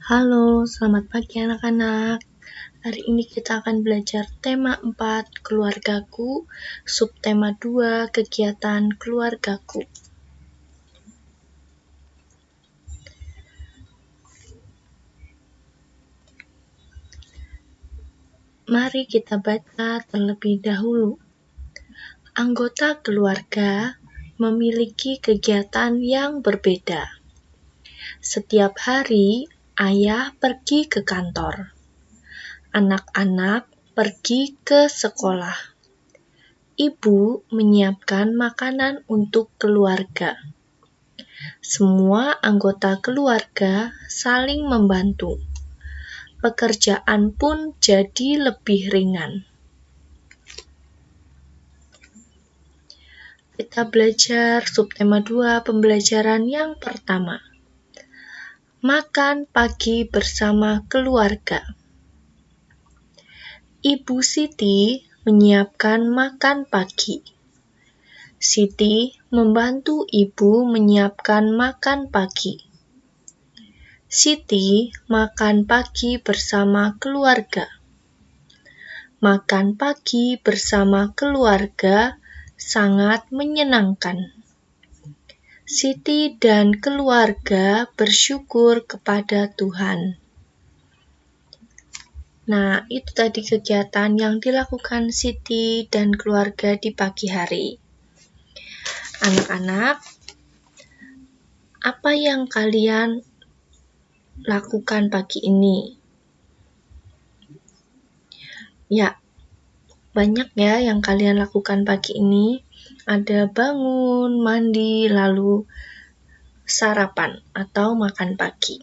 Halo, selamat pagi anak-anak. Hari ini kita akan belajar tema 4, keluargaku, subtema 2, kegiatan keluargaku. Mari kita baca terlebih dahulu. Anggota keluarga memiliki kegiatan yang berbeda. Setiap hari, ayah pergi ke kantor. Anak-anak pergi ke sekolah. Ibu menyiapkan makanan untuk keluarga. Semua anggota keluarga saling membantu. Pekerjaan pun jadi lebih ringan. Kita belajar subtema 2 pembelajaran yang pertama. Makan pagi bersama keluarga. Ibu Siti menyiapkan makan pagi. Siti membantu ibu menyiapkan makan pagi. Siti makan pagi bersama keluarga. Makan pagi bersama keluarga sangat menyenangkan. Siti dan keluarga bersyukur kepada Tuhan. Nah, itu tadi kegiatan yang dilakukan Siti dan keluarga di pagi hari. Anak-anak, apa yang kalian lakukan pagi ini? Ya, banyak ya yang kalian lakukan pagi ini. Ada bangun, mandi, lalu sarapan atau makan pagi.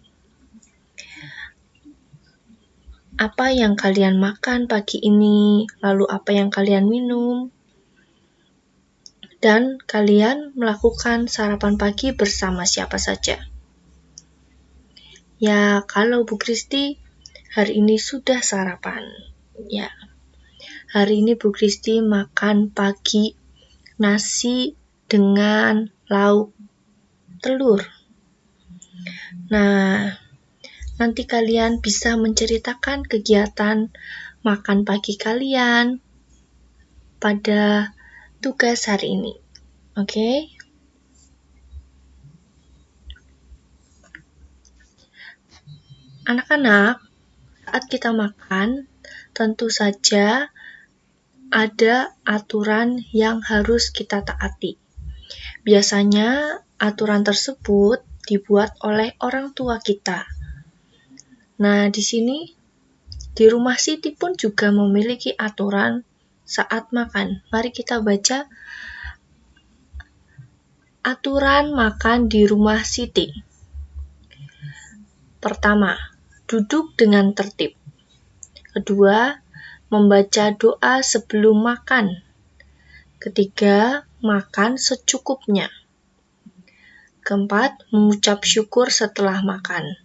Apa yang kalian makan pagi ini? Lalu apa yang kalian minum? Dan kalian melakukan sarapan pagi bersama siapa saja? Ya, kalau Bu Kristi hari ini sudah sarapan. Ya, hari ini Bu Kristi makan pagi nasi dengan lauk telur. Nah, nanti kalian bisa menceritakan kegiatan makan pagi kalian pada tugas hari ini. Oke? Anak-anak, saat kita makan, tentu saja ada aturan yang harus kita taati. Biasanya aturan tersebut dibuat oleh orang tua kita. Nah, di sini di rumah Siti pun juga memiliki aturan saat makan. Mari kita baca aturan makan di rumah Siti. Pertama, duduk dengan tertib. Kedua, membaca doa sebelum makan. Ketiga, makan secukupnya. Keempat, mengucap syukur setelah makan.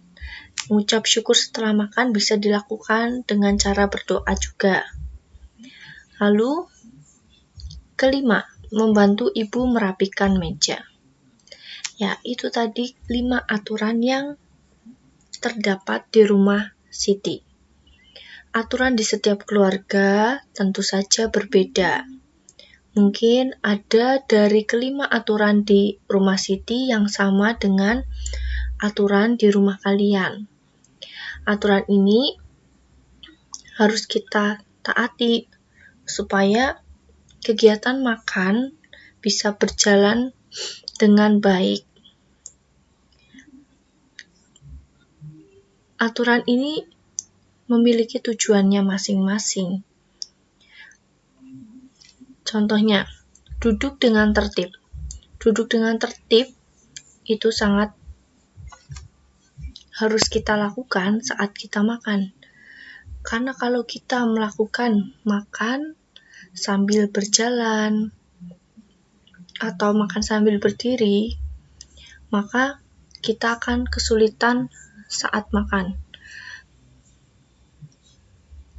Mengucap syukur setelah makan bisa dilakukan dengan cara berdoa juga. Lalu, kelima, membantu ibu merapikan meja. Ya, itu tadi 5 aturan yang terdapat di rumah Siti. Aturan di setiap keluarga tentu saja berbeda. Mungkin ada dari kelima aturan di rumah Siti yang sama dengan aturan di rumah kalian. Aturan ini harus kita taati supaya kegiatan makan bisa berjalan dengan baik. Aturan ini memiliki tujuannya masing-masing. Contohnya, duduk dengan tertib. Duduk dengan tertib itu sangat harus kita lakukan saat kita makan. Karena kalau kita melakukan makan sambil berjalan atau makan sambil berdiri, maka kita akan kesulitan saat makan.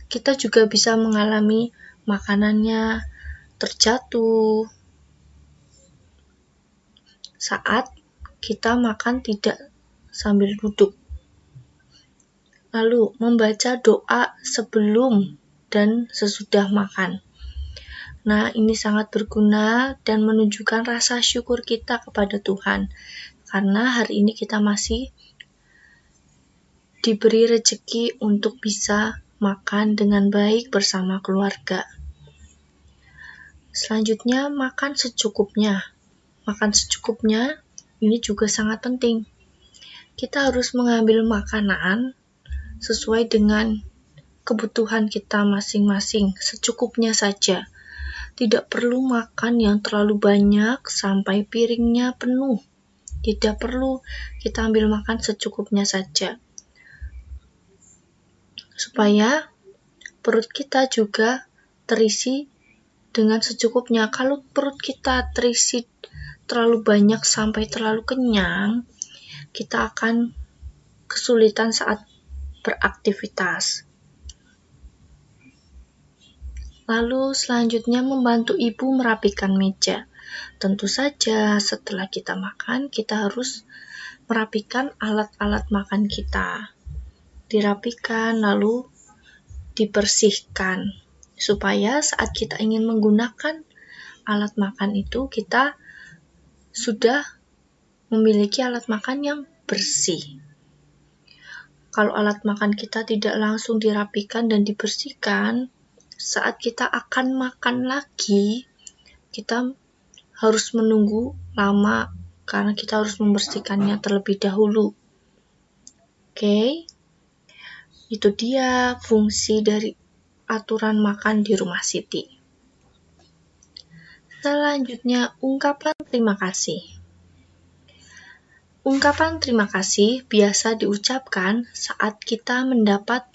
Kita juga bisa mengalami makanannya terjatuh saat kita makan tidak sambil duduk. Lalu, membaca doa sebelum dan sesudah makan. Nah, ini sangat berguna dan menunjukkan rasa syukur kita kepada Tuhan. Karena hari ini kita masih diberi rezeki untuk bisa makan dengan baik bersama keluarga. Selanjutnya, makan secukupnya. Makan secukupnya ini juga sangat penting. Kita harus mengambil makanan sesuai dengan kebutuhan kita masing-masing, secukupnya saja. Tidak perlu makan yang terlalu banyak sampai piringnya penuh. Tidak perlu, kita ambil makan secukupnya saja. Supaya perut kita juga terisi dengan secukupnya. Kalau perut kita terisi terlalu banyak sampai terlalu kenyang, kita akan kesulitan saat beraktivitas. Lalu selanjutnya membantu ibu merapikan meja. Tentu saja setelah kita makan, kita harus merapikan alat-alat makan kita. Dirapikan lalu dibersihkan. Supaya saat kita ingin menggunakan alat makan itu, kita sudah memiliki alat makan yang bersih. Kalau alat makan kita tidak langsung dirapikan dan dibersihkan, saat kita akan makan lagi, kita harus menunggu lama karena kita harus membersihkannya terlebih dahulu. Oke, itu dia fungsi dari aturan makan di rumah Siti. Selanjutnya, ungkapan terima kasih. Ungkapan terima kasih biasa diucapkan saat kita mendapat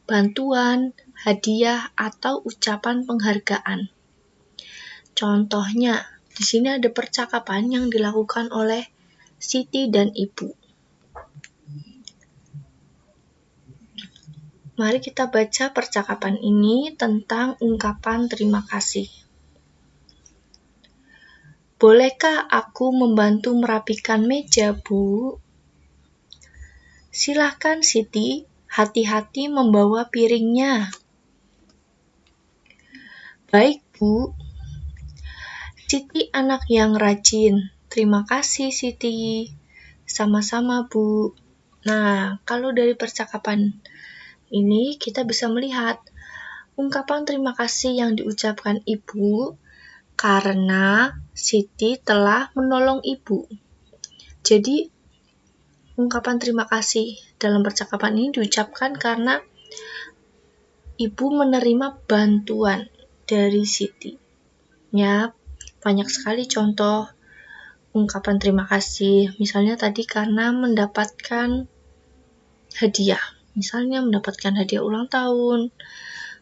bantuan, hadiah, atau ucapan penghargaan. Contohnya, di sini ada percakapan yang dilakukan oleh Siti dan Ibu. Mari kita baca percakapan ini tentang ungkapan terima kasih. Bolehkah aku membantu merapikan meja, Bu? Silahkan, Siti. Hati-hati membawa piringnya. Baik, Bu. Siti anak yang rajin. Terima kasih, Siti. Sama-sama, Bu. Nah, kalau dari percakapan ini kita bisa melihat ungkapan terima kasih yang diucapkan ibu karena Siti telah menolong ibu. Jadi, ungkapan terima kasih dalam percakapan ini diucapkan karena ibu menerima bantuan dari Siti. Ya, banyak sekali contoh ungkapan terima kasih. Misalnya tadi karena mendapatkan hadiah. Misalnya mendapatkan hadiah ulang tahun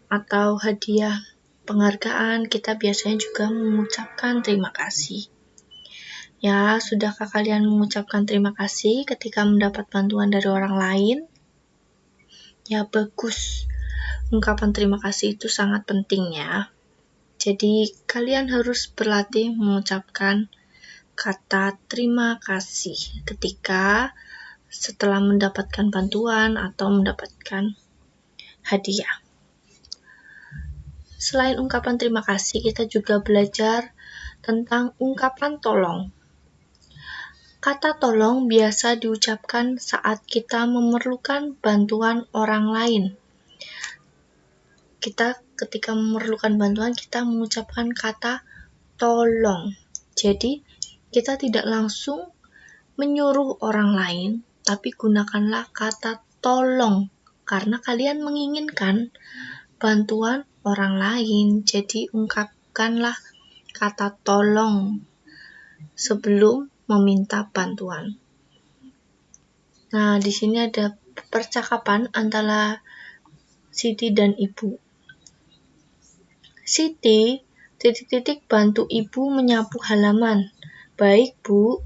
atau hadiah penghargaan, kita biasanya juga mengucapkan terima kasih. Ya, sudahkah kalian mengucapkan terima kasih ketika mendapat bantuan dari orang lain? Ya, bagus. Ungkapan terima kasih itu sangat penting ya. Jadi, kalian harus berlatih mengucapkan kata terima kasih ketika setelah mendapatkan bantuan atau mendapatkan hadiah. Selain ungkapan terima kasih, kita juga belajar tentang ungkapan tolong. Kata tolong biasa diucapkan saat kita memerlukan bantuan orang lain. Kita ketika memerlukan bantuan, kita mengucapkan kata tolong. Jadi, kita tidak langsung menyuruh orang lain, tapi gunakanlah kata tolong karena kalian menginginkan bantuan orang lain. Jadi, ungkapkanlah kata tolong sebelum meminta bantuan. Nah, di sini ada percakapan antara Siti dan Ibu. Siti, bantu ibu menyapu halaman. Baik, Bu.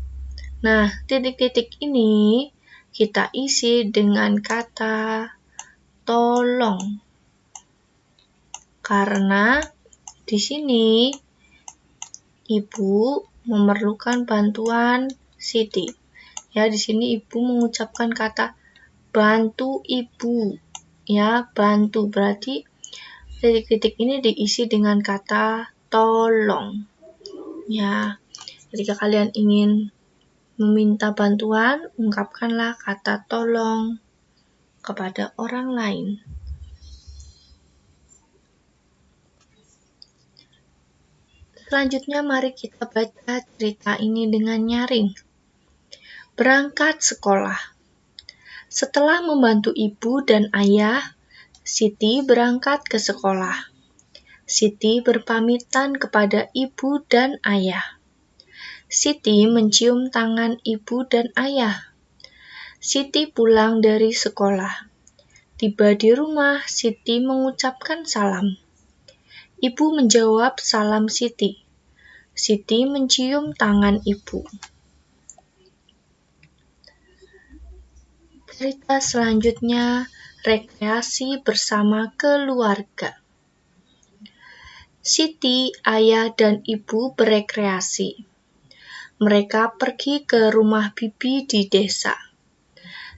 Nah, ini kita isi dengan kata tolong. Karena di sini ibu memerlukan bantuan Siti. Ya, di sini ibu mengucapkan kata bantu ibu. ya, bantu. Berarti titik-titik ini diisi dengan kata tolong. Ya, ketika kalian ingin meminta bantuan, ungkapkanlah kata tolong kepada orang lain. Selanjutnya mari kita baca cerita ini dengan nyaring. Berangkat sekolah. Setelah membantu ibu dan ayah, Siti berangkat ke sekolah. Siti berpamitan kepada ibu dan ayah. Siti mencium tangan ibu dan ayah. Siti pulang dari sekolah. Tiba di rumah, Siti mengucapkan salam. Ibu menjawab salam Siti. Siti mencium tangan ibu. Cerita selanjutnya, rekreasi bersama keluarga. Siti, ayah, dan ibu berekreasi. Mereka pergi ke rumah bibi di desa.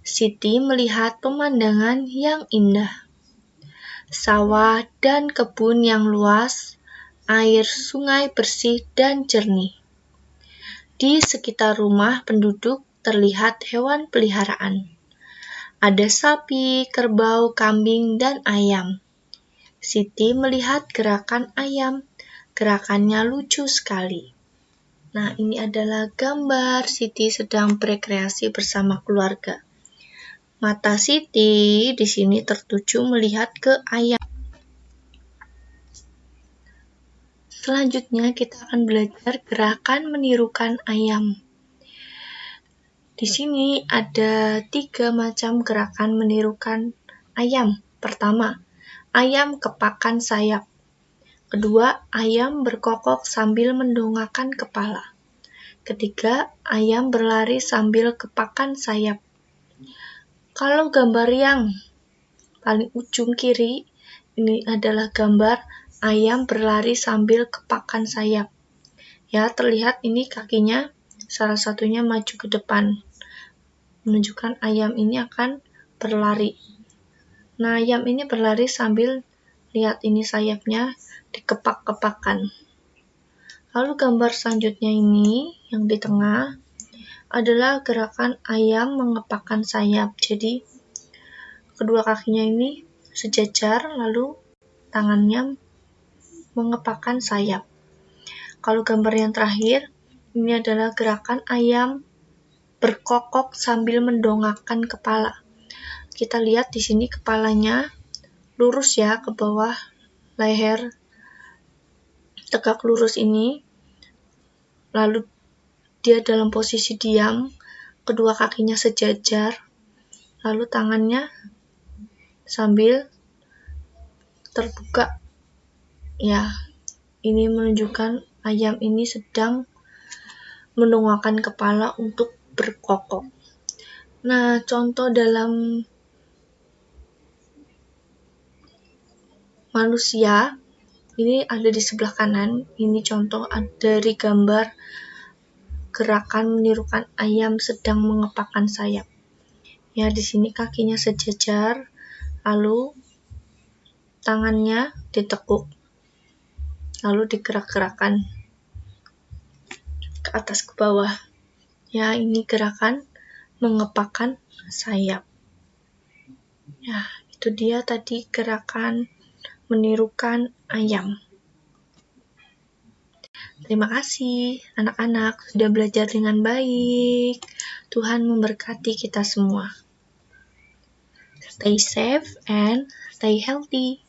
Siti melihat pemandangan yang indah. Sawah dan kebun yang luas, air sungai bersih dan jernih. Di sekitar rumah penduduk terlihat hewan peliharaan. Ada sapi, kerbau, kambing, dan ayam. Siti melihat gerakan ayam. Gerakannya lucu sekali. Nah, ini adalah gambar Siti sedang berekreasi bersama keluarga. Mata Siti di sini tertuju melihat ke ayam. Selanjutnya kita akan belajar gerakan menirukan ayam. Di sini ada 3 macam gerakan menirukan ayam. Pertama, ayam kepakan sayap. Kedua, ayam berkokok sambil mendongakkan kepala. Ketiga, ayam berlari sambil kepakan sayap. Kalau gambar yang paling ujung kiri, ini adalah gambar ayam berlari sambil kepakan sayap. Ya, terlihat ini kakinya salah satunya maju ke depan, menunjukkan ayam ini akan berlari. Nah, ayam ini berlari sambil lihat ini sayapnya dikepak-kepakan. Lalu gambar selanjutnya ini, yang di tengah, adalah gerakan ayam mengepakkan sayap. Jadi, kedua kakinya ini sejajar, lalu tangannya mengepakkan sayap. Kalau gambar yang terakhir, ini adalah gerakan ayam berkokok sambil mendongakkan kepala. Kita lihat di sini kepalanya lurus ya ke bawah, leher tegak lurus ini. Lalu dia dalam posisi diam, kedua kakinya sejajar, lalu tangannya sambil terbuka. Ya, ini menunjukkan ayam ini sedang mendongakkan kepala untuk berkokok. Nah, contoh dalam manusia ini ada di sebelah kanan. Ini contoh dari gambar gerakan menirukan ayam sedang mengepakkan sayap. Ya, di sini kakinya sejajar, lalu tangannya ditekuk, lalu digerak-gerakkan ke atas ke bawah. Ya, ini gerakan mengepakkan sayap. Ya, itu dia tadi gerakan menirukan ayam. Terima kasih anak-anak sudah belajar dengan baik. Tuhan memberkati kita semua. Stay safe and stay healthy.